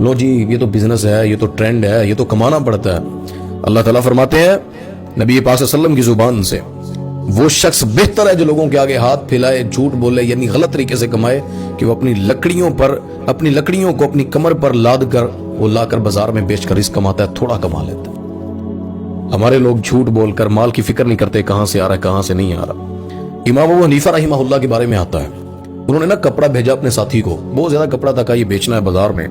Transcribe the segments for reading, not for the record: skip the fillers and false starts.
لو جی یہ تو بزنس ہے، یہ تو ٹرینڈ ہے، یہ تو کمانا پڑتا ہے۔ اللہ تعالیٰ فرماتے ہیں نبی پاک صلی اللہ علیہ وسلم کی زبان سے، وہ شخص بہتر ہے جو لوگوں کے آگے ہاتھ پھیلائے، جھوٹ بولے، یعنی غلط طریقے سے کمائے، کہ وہ اپنی لکڑیوں کو اپنی کمر پر لاد کر وہ لا کر بازار میں بیچ کر رزق کماتا ہے، تھوڑا کما لیتا ہے۔ ہمارے لوگ جھوٹ بول کر مال کی فکر نہیں کرتے، کہاں سے آ رہا ہے کہاں سے نہیں آ رہا۔ امام ابو حنیفہ رحمہ اللہ کے بارے میں آتا ہے، انہوں نے نا کپڑا بھیجا اپنے ساتھی کو، بہت زیادہ کپڑا تھا، یہ بیچنا ہے بازار میں۔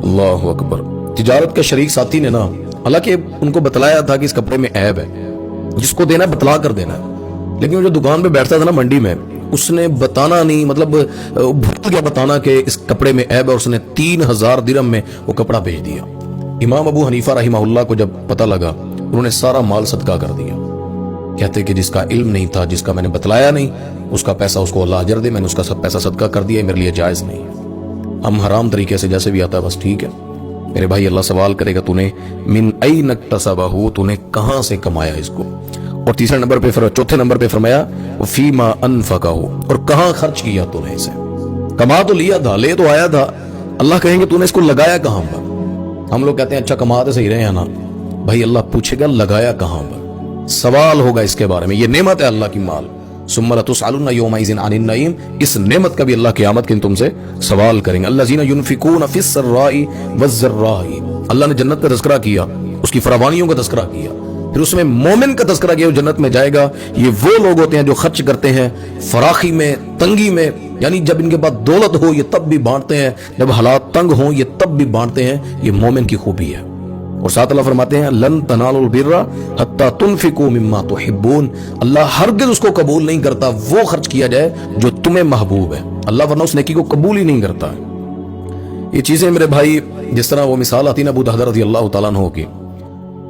اللہ اکبر، تجارت کا شریک ساتھی نے نا حالانکہ ان کو بتلایا تھا کہ اس کپڑے میں عیب ہے، جس کو دینا ہے بتلا کر دینا ہے، لیکن وہ جو دکان پہ بیٹھتا تھا نا منڈی میں، اس نے بتانا نہیں، مطلب بھول گیا بتانا کہ اس کپڑے میں عیب ہے، اور اس نے 3000 درہم میں وہ کپڑا بیچ دیا۔ امام ابو حنیفہ رحمہ اللہ کو جب پتہ لگا، انہوں نے سارا مال صدقہ کر دیا۔ کہتے کہ جس کا علم نہیں تھا، جس کا میں نے بتلایا نہیں، اس کا پیسہ اس کو اللہ اجر دے، میں نے اس کا سب پیسہ صدقہ کر دیا، میرے لیے جائز نہیں ہے۔ ہم حرام طریقے سے جیسے بھی آتا ہے بس ٹھیک ہے میرے بھائی، اللہ سوال کرے گا تو نے من این اکتسبہ، تو نے کہاں سے کمایا اس کو۔ اور چوتھے نمبر پہ فرمایا فیما انفقہ، اور کہاں خرچ کیا تو نے اسے۔ کما تو لیا تھا، لے تو آیا تھا، اللہ کہیں گے تو نے اس کو لگایا کہاں پر۔ ہم لوگ کہتے ہیں اچھا کماتے صحیح رہے ہیں نا، بھائی اللہ پوچھے گا لگایا کہاں پر، سوال ہوگا اس کے بارے میں۔ یہ نعمت ہے اللہ کی مال، ثم لتسألن یومئذ عن النعیم، اس نعمت کا بھی اللہ قیامت کے دن تم سے سوال کریں گے۔ الذین ینفقون فی السراء والضراء، اللہ نے جنت کا تذکرہ کیا، اس کی فراوانیوں کا تذکرہ کیا، پھر اس میں مومن کا تذکرہ کیا، وہ جنت میں جائے گا۔ یہ وہ لوگ ہوتے ہیں جو خرچ کرتے ہیں فراخی میں، تنگی میں، یعنی جب ان کے پاس دولت ہو یہ تب بھی بانٹتے ہیں، جب حالات تنگ ہوں یہ تب بھی بانٹتے ہیں، یہ مومن کی خوبی ہے۔ اور ساتھ اللہ فرماتے ہیں لن تنالوا البر حتی تنفقوا مما تحبون، اللہ ہرگز اس کو قبول نہیں کرتا وہ خرچ کیا جائے جو تمہیں محبوب ہے، اللہ ورنہ اس نیکی کو قبول ہی نہیں کرتا ہے۔ یہ چیزیں میرے بھائی، جس طرح وہ مثال آتی نا ابو دہدہ رضی اللہ تعالیٰ عنہ کی،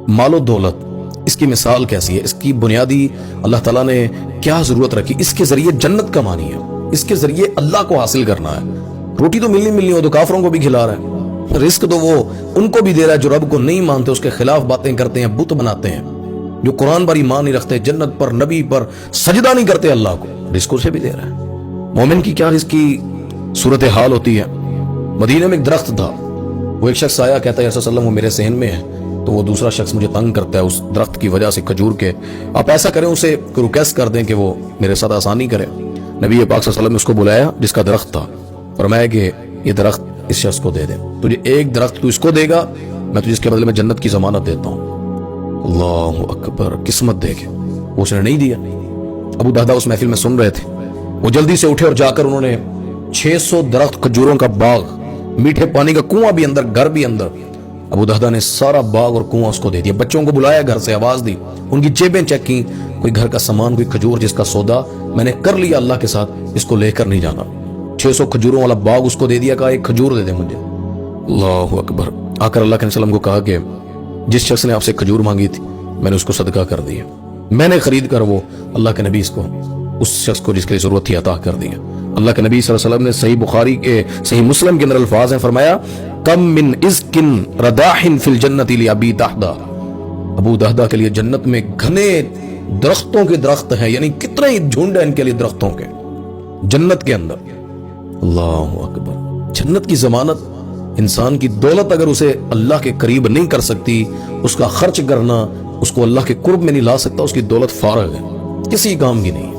مال و دولت، اس کی مثال کیسی ہے، اس کی بنیادی اللہ تعالیٰ نے کیا ضرورت رکھی، اس کے ذریعے جنت کمانی ہے، اس کے ذریعے اللہ کو حاصل کرنا ہے۔ روٹی تو ملنی ہو تو کافروں کو بھی کھلا رہا ہے، رزق تو وہ ان کو بھی دے رہا ہے جو رب کو نہیں مانتے، اس کے خلاف باتیں کرتے ہیں، بت بناتے ہیں، جو قرآن پر ایمان نہیں رکھتے، جنت پر، نبی پر سجدہ نہیں کرتے، اللہ کو رزق سے بھی دے رہا ہے۔ مومن کی کیا رزق کی صورتحال ہوتی ہے۔ مدینہ میں ایک درخت تھا، وہ ایک شخص آیا، کہتا ہے رسول اللہ وہ میرے صحن میں ہے، تو وہ دوسرا شخص مجھے تنگ کرتا ہے اس درخت کی وجہ سے، کھجور کے، آپ ایسا کریں اسے ریکویسٹ کر دیں کہ وہ میرے ساتھ آسانی کرے۔ نبی پاک صلی اللہ علیہ وسلم نے اس کو بلایا جس کا درخت تھا، فرمایا کہ یہ درخت اس شخص کو دے دے، تجھے ایک درخت تو اس کو دے گا، میں تجھے اس کے بدلے میں جنت کی ضمانت دیتا ہوں۔ اللہ اکبر، قسمت دیکھے، اس نے نہیں دیا۔ ابو دہدہ اس محفل میں سن رہے تھے، وہ جلدی سے اٹھے اور جا کر انہوں نے 600 درخت کھجوروں کا باغ، میٹھے پانی کا کنواں بھی اندر، گھر بھی اندر، ابو دہدہ نے سارا باغ اور کنواں اس کو دے دیا۔ بچوں کو بلایا، گھر سے آواز دی، ان کی جیبیں چیک کی، کوئی گھر کا سامان، کوئی کھجور جس کا سودا میں نے کر لیا اللہ کے ساتھ، اس کو لے کر نہیں جانا۔ 600 کھجوروں والا باغ اس کو دے دیا، کہا ایک کھجور دے دے مجھے۔ اللہ اکبر، آ کر اللہ کے وسلم کو کہا کہ جس شخص نے آپ سے کھجور مانگی تھی میں نے اس کو صدقہ کر دیا، میں نے خرید کر وہ اللہ کے نبی اس شخص کو جس کی ضرورت تھی عطا کر دیا۔ اللہ کے نبی صلی اللہ علیہ وسلم نے صحیح بخاری کے، صحیح مسلم کے اندر الفاظ ہیں، فرمایا کم من ازکن رداح فی الجنت لابی دہدہ، ابو دہدہ کے لیے جنت میں گھنے درختوں کے درخت ہیں، یعنی کتنے ہی جھنڈ ہیں ان کے لیے درختوں کے جنت کے اندر۔ اللہ اکبر، جنت کی ضمانت۔ انسان کی دولت اگر اسے اللہ کے قریب نہیں کر سکتی، اس کا خرچ کرنا اس کو اللہ کے قرب میں نہیں لا سکتا، اس کی دولت فارغ ہے، کسی کام کی نہیں۔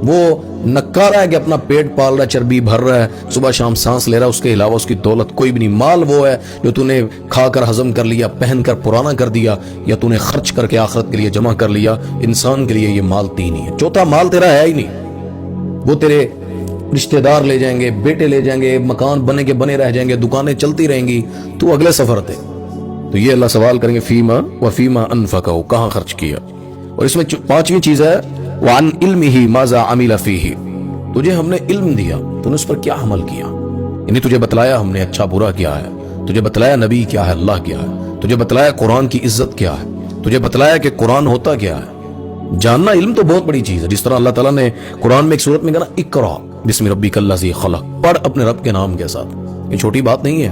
وہ نکارا ہے کہ اپنا پیٹ پال رہا ہے، چربی بھر رہا ہے، صبح شام سانس لے رہا ہے، اس کے علاوہ اس کی دولت کوئی بھی نہیں۔ مال وہ ہے جو تو نے کھا کر ہضم کر لیا، پہن کر پرانا کر دیا، یا تو نے خرچ کر کے آخرت کے لیے جمع کر لیا۔ انسان کے لیے یہ مال تین ہی ہے، چوتھا مال تیرا ہے ہی نہیں۔ وہ تیرے رشتہ دار لے جائیں گے، بیٹے لے جائیں گے، مکان بنے کے بنے رہ جائیں گے، دکانیں چلتی رہیں گی، تو اگلے سفر تھے۔ تو یہ اللہ سوال کریں گے فیما و فیما انفقہ، کہاں خرچ کیا۔ اور اس میں پانچویں چیز ہے وعن علمہ ماذا عمل فیہ، تجھے ہم نے علم دیا، تو نے اس پر کیا عمل کیا، یعنی تجھے بتلایا ہم نے اچھا برا کیا ہے، تجھے بتلایا نبی کیا ہے، اللہ کیا ہے، تجھے بتلایا قرآن کی عزت کیا ہے، تجھے بتلایا کہ قرآن ہوتا کیا ہے۔ جاننا علم تو بہت بڑی چیز ہے، جس طرح اللہ تعالیٰ نے قرآن میں ایک سورت میں کہا نا اقرا بسم ربک الذی خلق، پڑھ اپنے رب کے نام کے ساتھ، یہ چھوٹی بات نہیں ہے،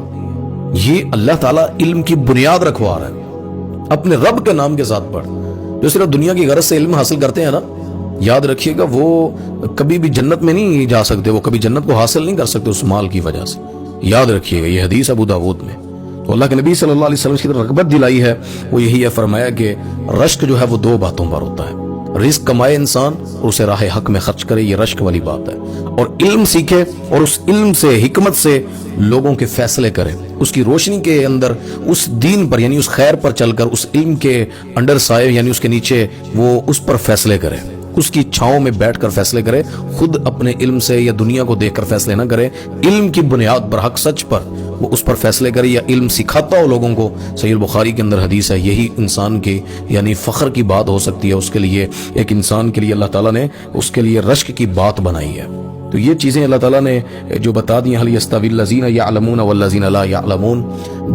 یہ اللہ تعالیٰ علم کی بنیاد رکھوا رہا ہے، اپنے رب کے نام کے ساتھ پڑھ۔ جو صرف دنیا کی غرض سے علم حاصل کرتے ہیں نا، یاد رکھیے گا وہ کبھی بھی جنت میں نہیں جا سکتے، وہ کبھی جنت کو حاصل نہیں کر سکتے اس مال کی وجہ سے، یاد رکھیے گا۔ یہ حدیث ابو داود میں تو اللہ کے نبی صلی اللہ علیہ وسلم کی طرف رغبت دلائی ہے وہ یہی ہے، فرمایا کہ رشک جو ہے وہ دو باتوں پر ہوتا ہے، رزق کمائے انسان اور اسے راہ حق میں خرچ کرے، یہ رشک والی بات ہے، اور علم سیکھے اور اس علم سے حکمت سے لوگوں کے فیصلے کرے، اس کی روشنی کے اندر اس دین پر یعنی اس خیر پر چل کر اس علم کے انڈر سائے یعنی اس کے نیچے وہ اس پر فیصلے کرے، اس کی چھاؤں میں بیٹھ کر فیصلے کرے، خود اپنے علم سے یا دنیا کو دیکھ کر فیصلے نہ کرے، علم کی بنیاد پر حق سچ پر وہ اس پر فیصلے کرے، یا علم سکھاتا ہو لوگوں کو۔ صحیح البخاری کے اندر حدیث ہے، یہی انسان کی یعنی فخر کی بات ہو سکتی ہے، اس کے لیے ایک انسان کے لیے اللہ تعالیٰ نے اس کے لیے رشک کی بات بنائی ہے۔ تو یہ چیزیں اللہ تعالیٰ نے جو بتا دی، هل يستوي الذين يعلمون والذين لا يعلمون،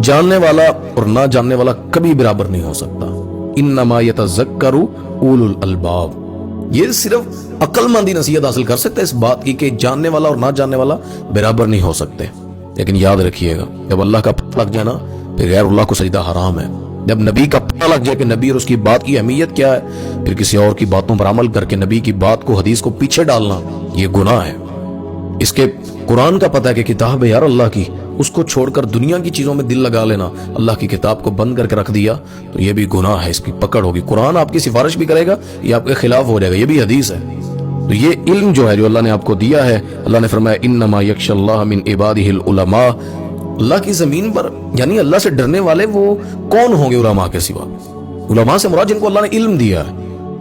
جاننے والا اور نہ جاننے والا کبھی برابر نہیں ہو سکتا، انما يتذكر اولو الالباب، یہ صرف عقل مندی نصیحت حاصل کر سکتا ہے اس بات کی کہ جاننے والا اور نہ جاننے والا برابر نہیں ہو سکتے۔ لیکن یاد رکھیے گا جب اللہ کا پتہ لگ جائے نا پھر غیر اللہ کو سجدہ حرام ہے، جب نبی کا پتہ لگ جائے کہ نبی اور اس کی بات کی اہمیت کیا ہے، پھر کسی اور کی باتوں پر عمل کر کے نبی کی بات کو حدیث کو پیچھے ڈالنا یہ گناہ ہے۔ اس کے قرآن کا پتہ ہے کہ کتاب ہے یار اللہ کی، اس کو چھوڑ کر دنیا کی چیزوں میں دل لگا لینا، اللہ کی کتاب کو بند کر کے رکھ دیا تو یہ بھی گناہ ہے، اس کی پکڑ ہوگی، قرآن آپ کی سفارش بھی کرے گا، یہ آپ کے خلاف ہو جائے گا، یہ بھی حدیث ہے۔ تو یہ علم جو ہے جو اللہ نے آپ کو دیا ہے، اللہ نے فرمایا انما یخشی اللہ من عبادہ العلماء، اللہ کی زمین پر یعنی اللہ سے ڈرنے والے وہ کون ہوں گے علماء کے سوا؟ علماء سے مراد جن کو اللہ نے علم دیا ہے،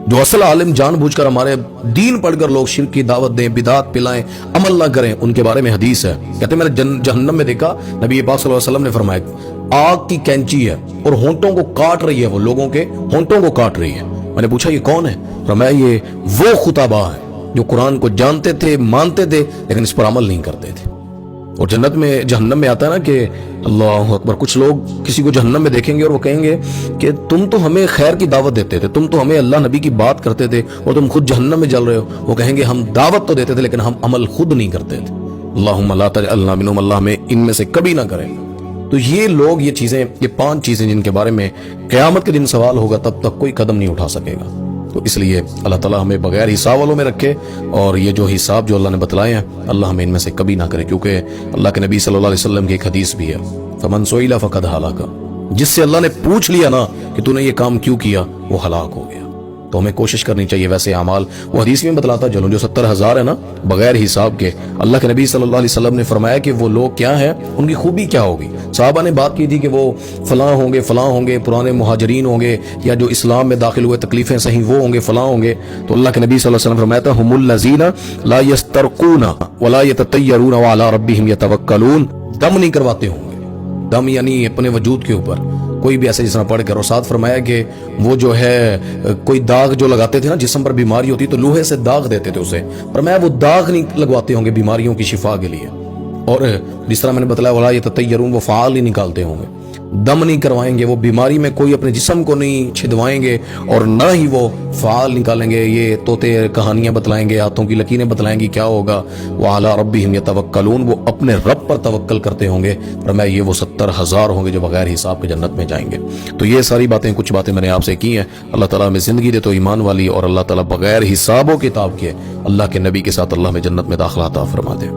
جو اصل عالم جان بوجھ کر ہمارے دین پڑھ کر لوگ شرک کی دعوت دیں، بدعات پلائیں، عمل نہ کریں، ان کے بارے میں حدیث ہے، کہتے ہیں میں نے جہنم میں دیکھا، نبی پاک صلی اللہ علیہ وسلم نے فرمایا آگ کی کینچی ہے اور ہونٹوں کو کاٹ رہی ہے، وہ لوگوں کے ہونٹوں کو کاٹ رہی ہے۔ میں نے پوچھا یہ کون ہے؟ فرمایا یہ وہ خطباء ہیں جو قرآن کو جانتے تھے، مانتے تھے، لیکن اس پر عمل نہیں کرتے تھے۔ اور جنت میں جہنم میں آتا ہے نا کہ اللہ اکبر، کچھ لوگ کسی کو جہنم میں دیکھیں گے اور وہ کہیں گے کہ تم تو ہمیں خیر کی دعوت دیتے تھے، تم تو ہمیں اللہ نبی کی بات کرتے تھے اور تم خود جہنم میں جل رہے ہو۔ وہ کہیں گے ہم دعوت تو دیتے تھے لیکن ہم عمل خود نہیں کرتے تھے۔ اللہم لا تجعلنا منہم، اللہ ہمیں ان میں سے کبھی نہ کرے۔ تو یہ لوگ یہ چیزیں، یہ 5 چیزیں جن کے بارے میں قیامت کے دن سوال ہوگا تب تک کوئی قدم نہیں اٹھا سکے گا۔ تو اس لیے اللہ تعالیٰ ہمیں بغیر حساب والوں میں رکھے، اور یہ جو حساب جو اللہ نے بتلائے ہیں اللہ ہمیں ان میں سے کبھی نہ کرے، کیونکہ اللہ کے نبی صلی اللہ علیہ وسلم کی ایک حدیث بھی ہے، فمن سئل فقد ہلاک، جس سے اللہ نے پوچھ لیا نا کہ تو نے یہ کام کیوں کیا وہ ہلاک ہو گیا۔ تو ہمیں کوشش کرنی چاہیے ویسے اعمال، وہ حدیث میں بتلاتا چلوں جو 70,000 ہے نا بغیر حساب کے، اللہ کے نبی صلی اللہ علیہ وسلم نے فرمایا کہ وہ لوگ کیا ہیں، ان کی خوبی کیا ہوگی۔ صحابہ نے بات کی تھی کہ وہ فلاں ہوں گے، پرانے مہاجرین ہوں گے، یا جو اسلام میں داخل ہوئے تکلیفیں صحیح وہ ہوں گے، فلاں ہوں گے۔ تو اللہ کے نبی صلی اللہ علیہ وسلم فرمایا تھا ہم الذین لا یسترقون ولا یتطیرون وعلی ربہم یتوکلون، دم نہیں کرواتے ہوں گے، دم یعنی اپنے وجود کے اوپر کوئی بھی ایسے جس طرح پڑھ کر، اور ساتھ فرمایا کہ وہ جو ہے کوئی داغ جو لگاتے تھے نا جسم پر بیماری ہوتی تو لوہے سے داغ دیتے تھے اسے، فرمایا وہ داغ نہیں لگواتے ہوں گے بیماریوں کی شفا کے لیے، اور جس طرح میں نے بتلایا ولا یتطیرون، وہ فعال نہیں نکالتے ہوں گے، دم نہیں کروائیں گے، وہ بیماری میں کوئی اپنے جسم کو نہیں چھدوائیں گے، اور نہ ہی وہ فعال نکالیں گے، یہ طوطے کہانیاں بتلائیں گے، ہاتھوں کی لکیریں بتلائیں گی کیا ہوگا، وعلی ربہم یتوکلون، وہ اپنے رب پر توکل کرتے ہوں گے، فرمایا یہ وہ 70,000 ہوں گے جو بغیر حساب کے جنت میں جائیں گے۔ تو یہ ساری باتیں، کچھ باتیں میں نے آپ سے کی ہیں، اللہ تعالیٰ ہمیں زندگی دے تو ایمان والی، اور اللہ تعالیٰ بغیر حساب و کتاب کے اللہ کے نبی کے ساتھ اللہ میں جنت میں داخلہ عطا فرما دے۔